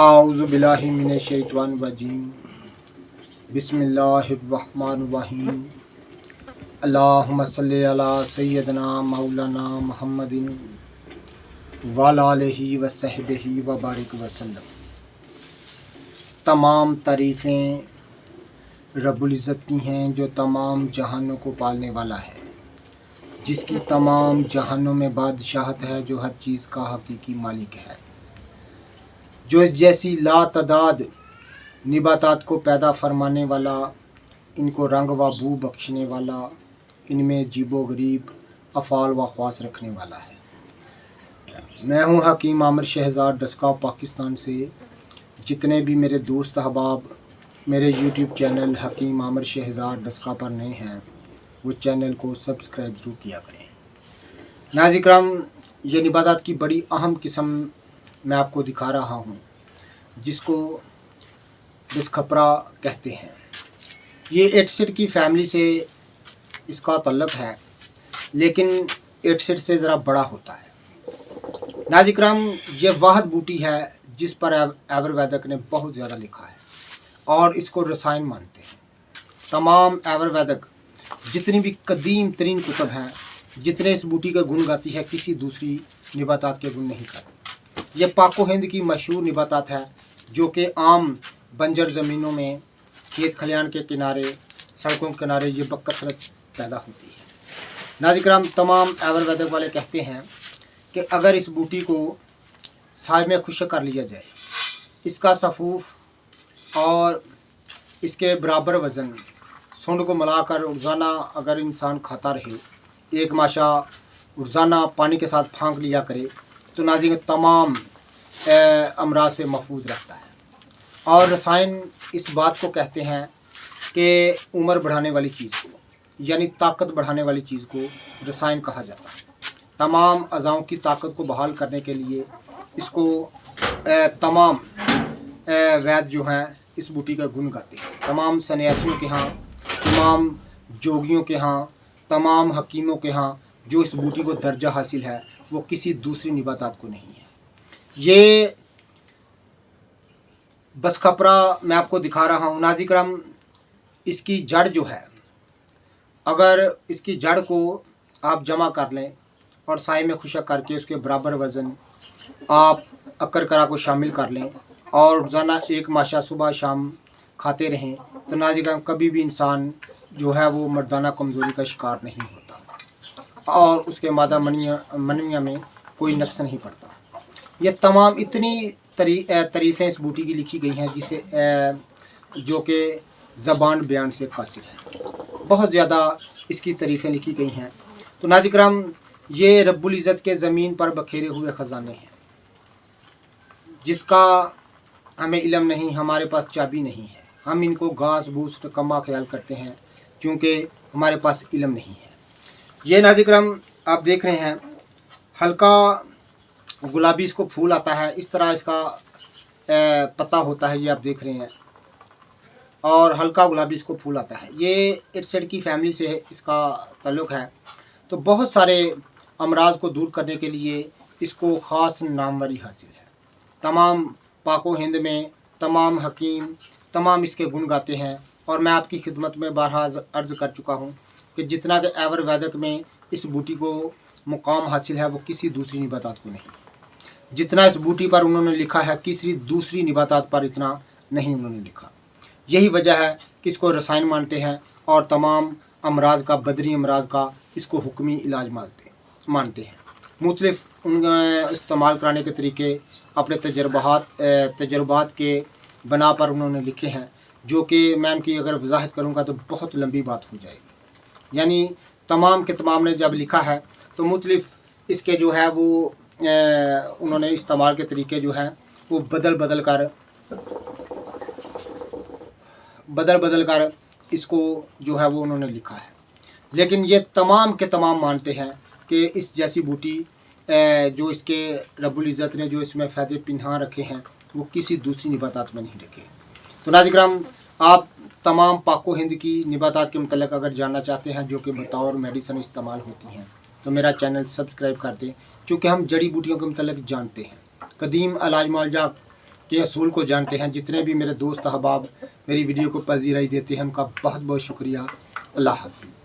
आऊज़ु बिल्लाहि मिनश शैतानिर रजीम बिस्मिल्लाहिर रहमानिर रहीम अल्लाहुम्मा सल्लि अला सय्यदना मौलाना मुहम्मदिन व अला आलिहि व सहबिहि व बारिक वसल्लम। तमाम तारीफ़ें रब्बुल इज़्ज़त की हैं जो तमाम जहानों को पालने वाला है, जिसकी तमाम जहानों में बादशाहत है, जो हर चीज़ का हकीकी मालिक है, जो इस जैसी लातदाद निबातात को पैदा फरमाने वाला, इनको रंग व बू बख्शने वाला, इनमें जीबो गरीब अफ़ाल व ख़वास रखने वाला है। मैं हूँ हकीम आमिर शहज़ाद डस्का पाकिस्तान से। जितने भी मेरे दोस्त अहबाब मेरे यूट्यूब चैनल हकीम आमिर शहज़ाद डस्का पर नए हैं, वो चैनल को सब्सक्राइब ज़रूर किया करें। नाज़रीन किराम, ये निबातात की बड़ी अहम किस्म मैं आपको दिखा रहा हूँ, जिसको बिस्खपरा कहते हैं। ये एटसिड की फैमिली से इसका तल्लुक़ है, लेकिन एटसिड से ज़रा बड़ा होता है। नाज़रीन किराम, ये वाहद बूटी है जिस पर आयुर्वेदक ने बहुत ज़्यादा लिखा है और इसको रसायन मानते हैं। तमाम आयुर्वेदक जितनी भी कदीम तरीन कुतुब हैं, जितने इस बूटी का गुण गाती है, किसी दूसरी निबातात के गुण नहीं गाती। ये पाको हिंद की मशहूर निबातात है, जो कि आम बंजर ज़मीनों में, खेत खलियान के किनारे, सड़कों के किनारे ये बकसरत पैदा होती है। नाज़रीन किराम, तमाम आयुर्वेदक वाले कहते हैं कि अगर इस बूटी को साय में खुश्क कर लिया जाए, इसका सफ़ूफ और इसके बराबर वज़न सुंड को मिलाकर रोज़ाना अगर इंसान खाता रहे, एक माशा रोज़ाना पानी के साथ फांक लिया करे, तो नाज़रीन तमाम अमराज से महफूज रखता है। और रसायन इस बात को कहते हैं कि उम्र बढ़ाने वाली चीज़ को, यानी ताकत बढ़ाने वाली चीज़ को रसायन कहा जाता है। तमाम अज़ाओं की ताकत को बहाल करने के लिए इसको तमाम वैद्य जो हैं इस बूटी का गुण गाते हैं। तमाम सन्यासियों के यहाँ, तमाम जोगियों के यहाँ, तमाम हकीमों के यहाँ जो इस बूटी को दर्जा हासिल है, वो किसी दूसरी निबातात को नहीं है। ये बिस्खपरा मैं आपको दिखा रहा हूँ। नाज़रीन किराम, इसकी जड़ जो है, अगर इसकी जड़ को आप जमा कर लें और साए में खुश्क करके उसके बराबर वज़न आप अक्कर करा को शामिल कर लें और रोज़ाना एक माशा सुबह शाम खाते रहें, तो नाज़रीन कभी भी इंसान जो है वो मर्दाना कमज़ोरी का शिकार नहीं होता और उसके मादा मनविया में कोई नक्स नहीं पड़ता। ये तमाम इतनी तारीफ़ें इस बूटी की लिखी गई हैं, जिसे जो कि ज़बान बयान से कासिर है। बहुत ज़्यादा इसकी तारीफ़ें लिखी गई हैं। तो नाज़रीन किराम, ये रब्बुल इज़्ज़त के ज़मीन पर बखेरे हुए ख़जाने हैं, जिसका हमें इल्म नहीं, हमारे पास चाबी नहीं है। हम इनको घास भूस कमा ख्याल करते हैं, क्योंकि हमारे पास इल्म नहीं है। ये नाज़रीन किराम आप देख रहे हैं, हल्का गुलाबी इसको फूल आता है, इस तरह इसका पत्ता होता है, ये आप देख रहे हैं, और हल्का गुलाबी इसको फूल आता है। ये एटसिड की फैमिली से इसका ताल्लुक़ है। तो बहुत सारे अमराज को दूर करने के लिए इसको ख़ास नामवरी हासिल है। तमाम पाको हिंद में तमाम हकीम तमाम इसके गुण गाते हैं, और मैं आपकी खिदमत में बारहा अर्ज़ कर चुका हूँ कि जितना कि आयुर्वेदक में इस बूटी को मुकाम हासिल है, वो किसी दूसरी निबातात को नहीं। जितना इस बूटी पर उन्होंने लिखा है, किसी दूसरी निबातात पर इतना नहीं उन्होंने लिखा। यही वजह है कि इसको रसायन मानते हैं और तमाम अमराज का, बदरी अमराज का इसको हुक्मी इलाज मानते हैं। मुख्तलिफ इस्तेमाल कराने के तरीके अपने तजर्बात के बना पर उन्होंने लिखे हैं, जो कि मैं उनकी अगर वजाहत करूँगा तो बहुत लंबी बात हो जाएगी। यानी तमाम के तमाम ने जब लिखा है, तो मुख्तलिफ इसके जो है वो उन्होंने इस्तेमाल के तरीके जो हैं वो बदल बदल कर इसको जो है वो उन्होंने लिखा है। लेकिन ये तमाम के तमाम मानते हैं कि इस जैसी बूटी जो इसके रब्बुल इज़्ज़त ने जो इसमें फ़ायदे पिन्हा रखे हैं, वो किसी दूसरी निबातात में नहीं रखे। तो नाज़रीन किराम, आप तमाम पाको हिंद की निबातात के मतलब अगर जानना चाहते हैं, जो कि बतौर मेडिसन इस्तेमाल होती हैं, तो मेरा चैनल सब्सक्राइब कर दें, क्योंकि हम जड़ी बूटियों के मतलब जानते हैं। कदीम इलाज मुआलजा کے اصول کو جانتے ہیں۔ جتنے بھی میرے دوست احباب میری ویڈیو کو پذیرائی دیتے ہیں ان کا بہت بہت شکریہ۔ اللہ حافظ۔